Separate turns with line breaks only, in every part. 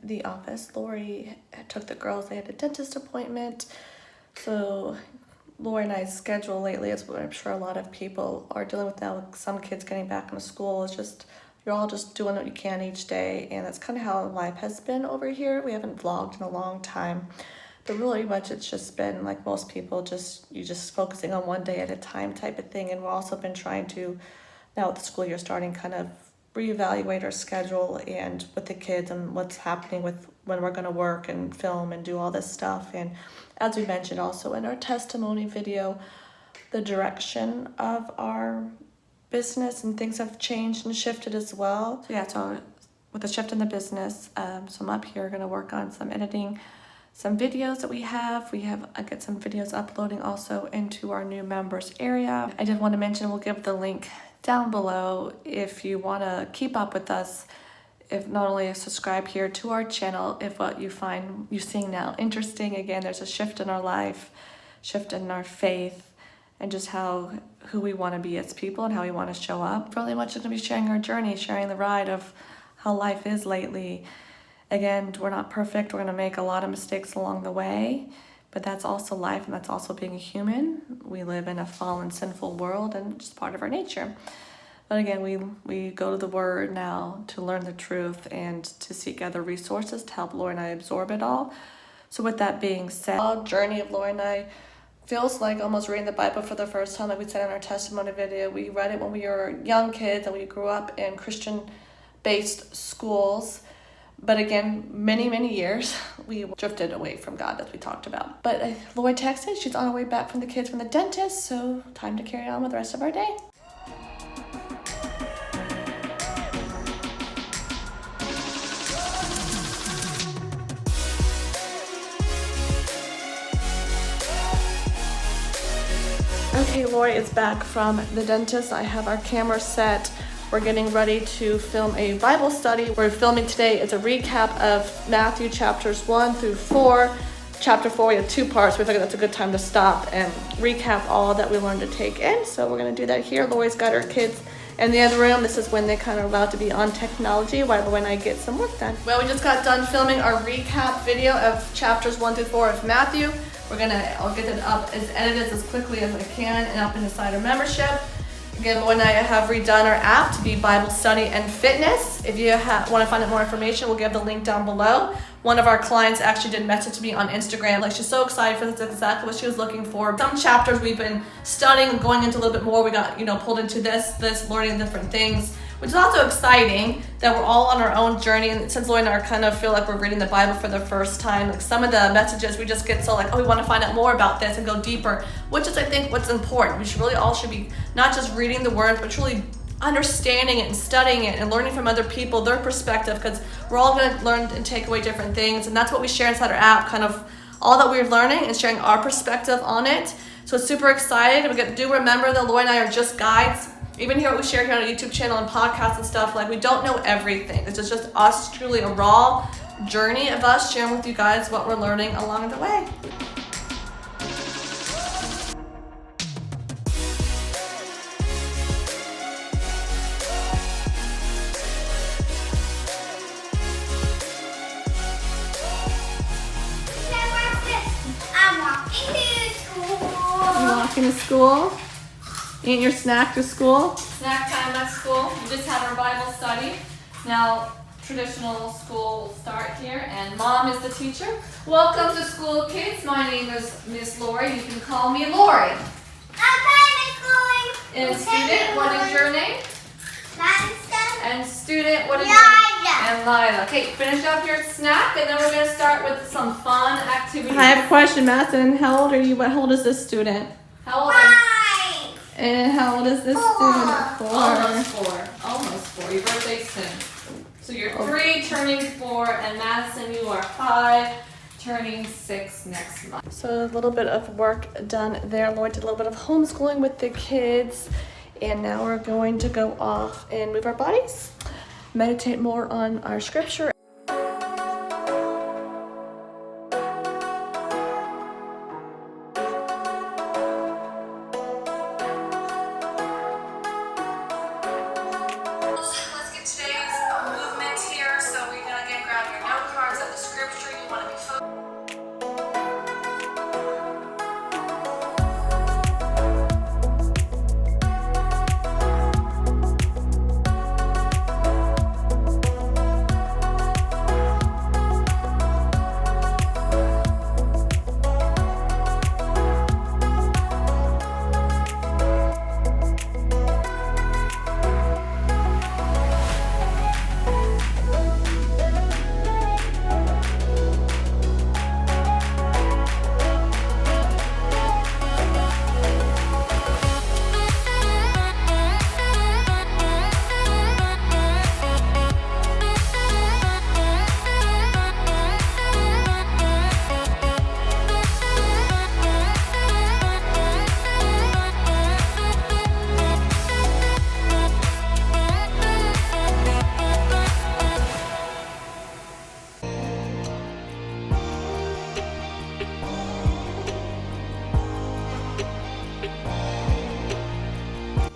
the office. Lori took the girls, they had a dentist appointment. So Lori and I's schedule lately, as I'm sure a lot of people are dealing with now, with some kids getting back into school, is just, you're all just doing what you can each day. And that's kind of how life has been over here. We haven't vlogged in a long time. But really much it's just been like most people, you just focusing on one day at a time type of thing. And we've also been trying to, now with the school year starting, kind of reevaluate our schedule and with the kids and what's happening with when we're going to work and film and do all this stuff. And as we mentioned also in our testimony video, the direction of our business and things have changed and shifted as well. So yeah, so with the shift in the business, so I'm up here going to work on some editing, some videos that we have. I get some videos uploading also into our new members area. I did want to mention, we'll give the link down below if you want to keep up with us. If not only subscribe here to our channel, if what you find you seeing now interesting, again, there's a shift in our life, shift in our faith, and just who we want to be as people and how we want to show up. Really much is going to be sharing our journey, sharing the ride of how life is lately. Again, we're not perfect. We're going to make a lot of mistakes along the way, but that's also life, and that's also being a human. We live in a fallen, sinful world, and it's part of our nature. But again, we go to the Word now to learn the truth and to seek other resources to help Lori and I absorb it all. So with that being said, the journey of Lori and I feels like almost reading the Bible for the first time, like we said in our testimony video. We read it when we were young kids and we grew up in Christian-based schools. But again, many years, we drifted away from God, as we talked about. But Lori texted, she's on her way back from the kids from the dentist, so time to carry on with the rest of our day. Okay, Lori is back from the dentist. I have our camera set. We're getting ready to film a Bible study. We're filming today is a recap of Matthew chapters 1 through 4. Chapter 4, we have 2 parts. We figured that's a good time to stop and recap all that we learned to take in. So we're going to do that here. Lori's got her kids in the other room. This is when they kind of allowed to be on technology while Lori and I get some work done. Well, we just got done filming our recap video of chapters 1 through 4 of Matthew. I'll get it up as edited as quickly as I can and up inside our membership. Again, Lori and I have redone our app to be Bible Study and Fitness. If you want to find out more information, we'll give the link down below. One of our clients actually did message me on Instagram. Like, she's so excited for this, exactly what she was looking for. Some chapters we've been studying and going into a little bit more. We got, pulled into this, learning different things, which is also exciting that we're all on our own journey. And since Lori and I kind of feel like we're reading the Bible for the first time, like some of the messages we just get so like, oh, we want to find out more about this and go deeper, which is, I think, what's important. We should really all should be not just reading the word, but truly understanding it and studying it and learning from other people, their perspective, because we're all going to learn and take away different things. And that's what we share inside our app, kind of all that we're learning and sharing our perspective on it. So it's super excited. Do remember that Lori and I are just guides. Even here, what we share here on our YouTube channel and podcasts and stuff, like, we don't know everything. This is just us, truly a raw journey of us sharing with you guys what we're learning along the way.
I'm walking to school.
You walking to school? Eat your snack to school?
Snack time at school. We just had our Bible study. Now, traditional school will start here, and Mom is the teacher. Welcome to school, kids. My name is Miss Lori. You can call me Lori. And student, what is your name?
Madison.
And student, what is
Lila.
your name? And Lila. Okay, finish up your snack, and then we're going to start with some fun activities.
I have a question, Madison. How old are you? How old is this student?
How old are you?
5.
And how old is this student? 4.
Almost 4. Almost 4. Your birthday's soon. So you're 3, turning 4, and Madison, you are 5, turning 6 next month.
So a little bit of work done there. Lori did a little bit of homeschooling with the kids. And now we're going to go off and move our bodies, meditate more on our scripture.
Let's get today's movement here. So we're going to grab your note cards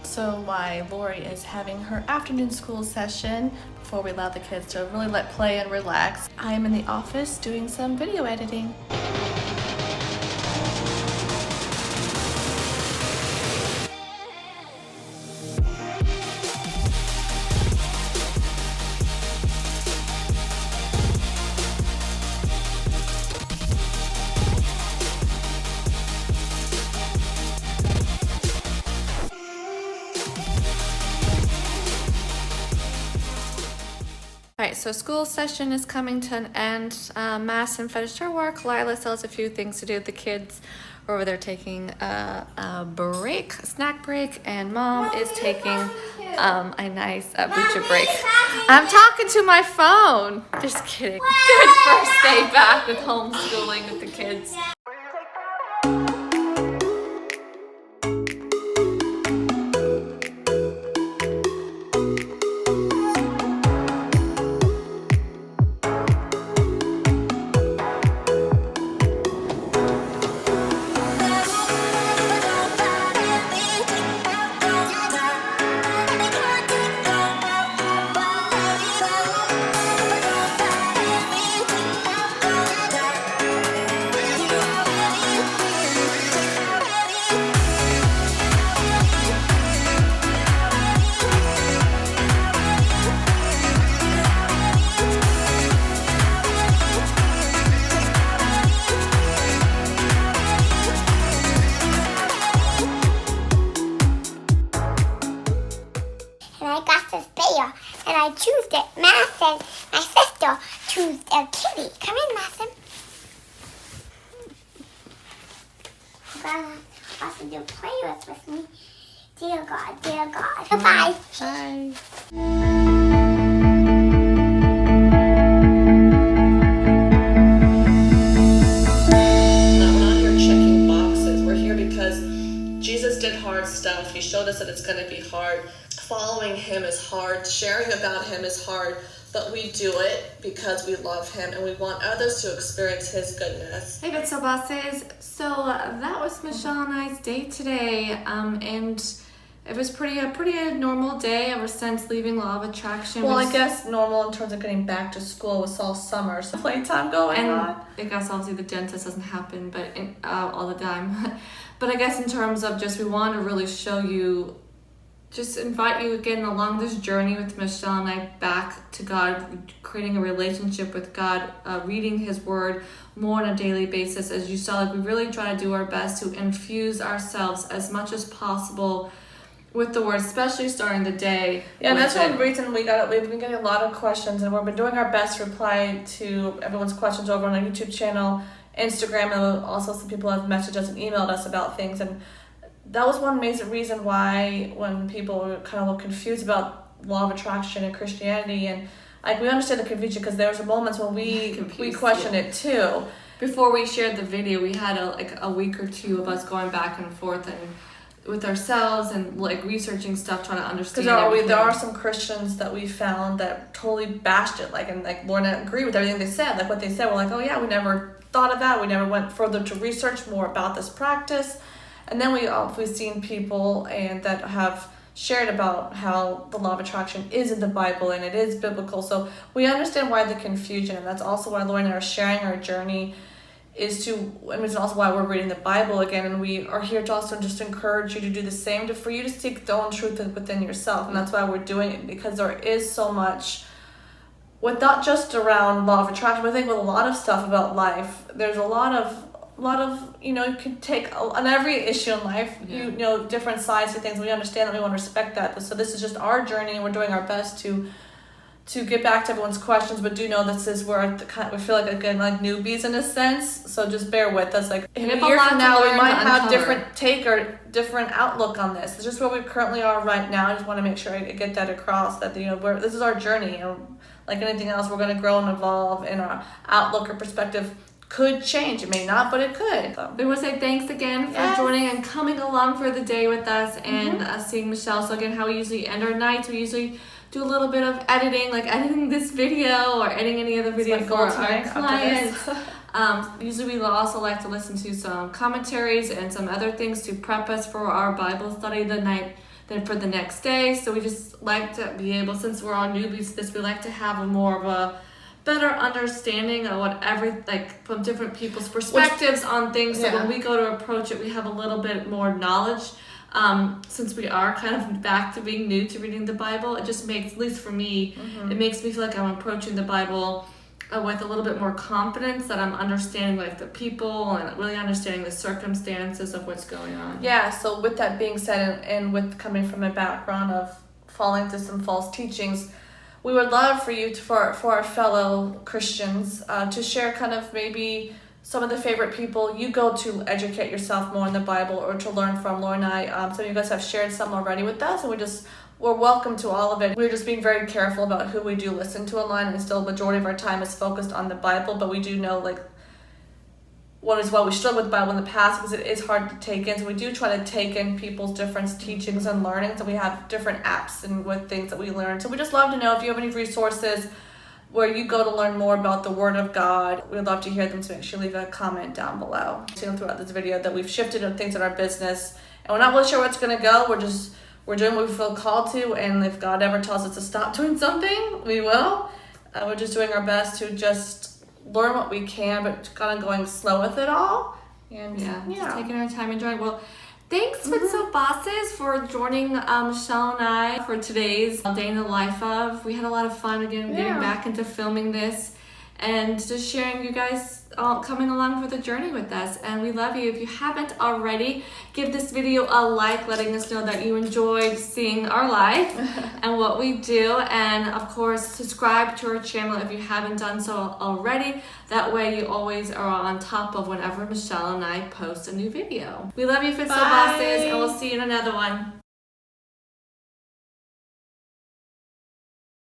So while Lori is having her afternoon school session, before we allow the kids to really let play and relax, I am in the office doing some video editing. Alright, so school session is coming to an end. Madison finished her work. Lila still has a few things to do. The kids are over there taking a break, a snack break, and Mom is taking a nice butcher break. I'm talking to my phone. Just kidding. Good first day back with homeschooling with the kids.
And I choose it. Madison, my sister, choose a kitty. Come in, Madison. God wants to play with me. Dear God, dear God. Bye.
Bye. Jesus did hard stuff. He showed us that it's going to be hard. Following him is hard. Sharing about him is hard. But we do it because we love him and we want others to experience his goodness.
Hey Bitsel Bosses. So that was Michelle and I's day today. And it was a pretty normal day ever since leaving Law of Attraction.
Well, I guess normal in terms of getting back to school. It's all summer, so playtime going on.
I guess obviously the dentist doesn't happen, but all the time. But I guess in terms of just we want to really show you, just invite you again along this journey with Michelle and I back to God, creating a relationship with God, reading his word more on a daily basis. As you saw, like we really try to do our best to infuse ourselves as much as possible with the word, especially starting the day.
Yeah, and that's one reason we've been getting a lot of questions, and we've been doing our best to reply to everyone's questions over on our YouTube channel, Instagram, and also some people have messaged us and emailed us about things. And that was one major reason why when people were kind of confused about law of attraction and Christianity, and like we understand the confusion because there was moments when we questioned it too.
Before we shared the video, we had a week or two of us going back and forth and with ourselves and like researching stuff, trying to understand.
Because there are some Christians that we found that totally bashed it, and Lauren and I agree with everything they said. Like what they said, we're like, oh yeah, we never thought of that. We never went further to research more about this practice. And then we've seen people and that have shared about how the law of attraction is in the Bible and it is biblical. So we understand why the confusion, and that's also why Lauren and I are sharing our journey is to, and it's also why we're reading the Bible again, and we are here to also just encourage you to do the same, for you to seek the own truth within yourself. And that's why we're doing it, because there is so much, with not just around law of attraction, but I think with a lot of stuff about life, there's a lot of you know, you can take on every issue in life, you know, different sides to things. We understand that, we want to respect that. But so this is just our journey, and we're doing our best to get back to everyone's questions, but do know this is where we feel like, again, like newbies in a sense. So just bear with us. Like in a year from now, we might have different take or different outlook on this. It's just where we currently are right now. I just want to make sure I get that across, that, you know, this is our journey, and like anything else, we're going to grow and evolve, and our outlook or perspective could change. It may not, but it could. So.
We want to say thanks again for joining and coming along for the day with us, and seeing Michelle. So again, how we usually end our nights, we usually do a little bit of editing, like editing this video or editing any other video for our clients. Usually we also like to listen to some commentaries and some other things to prep us for our Bible study the night then for the next day. So we just like to be able, since we're all newbies to this, we like to have a more of a better understanding of like from different people's perspectives on things. So when we go to approach it, we have a little bit more knowledge. Since we are kind of back to being new to reading the Bible, it just makes, at least for me, it makes me feel like I'm approaching the Bible with a little bit more confidence, that I'm understanding like the people and really understanding the circumstances of what's going on.
Yeah, so with that being said, and with coming from a background of falling into some false teachings, we would love for you to, for our fellow Christians, to share kind of maybe some of the favorite people you go to educate yourself more in the Bible or to learn from. Laura and I, some of you guys have shared some already with us, and we're welcome to all of it. We're just being very careful about who we do listen to online, and still the majority of our time is focused on the Bible, but we do know, like, one is why we struggled with the Bible in the past, because it is hard to take in. So we do try to take in people's different teachings and learnings, and we have different apps and with things that we learn. So we just love to know if you have any resources where you go to learn more about the Word of God. We'd love to hear them, so make sure you leave a comment down below. So throughout this video that we've shifted on things in our business, and we're not really sure where it's going to go. We're doing what we feel called to, and if God ever tells us to stop doing something, we will. We're just doing our best to just learn what we can, but kind of going slow with it all. And
just taking our time enjoying. Well, thanks, Fit Bosses, for joining Michelle and I for today's day in the life of. We had a lot of fun again getting back into filming this and just sharing you guys all coming along for the journey with us. And we love you. If you haven't already, give this video a like, letting us know that you enjoyed seeing our life and what we do. And of course, subscribe to our channel if you haven't done so already. That way you always are on top of whenever Michelle and I post a new video. We love you, Fit Bosses, and we'll see you in another one.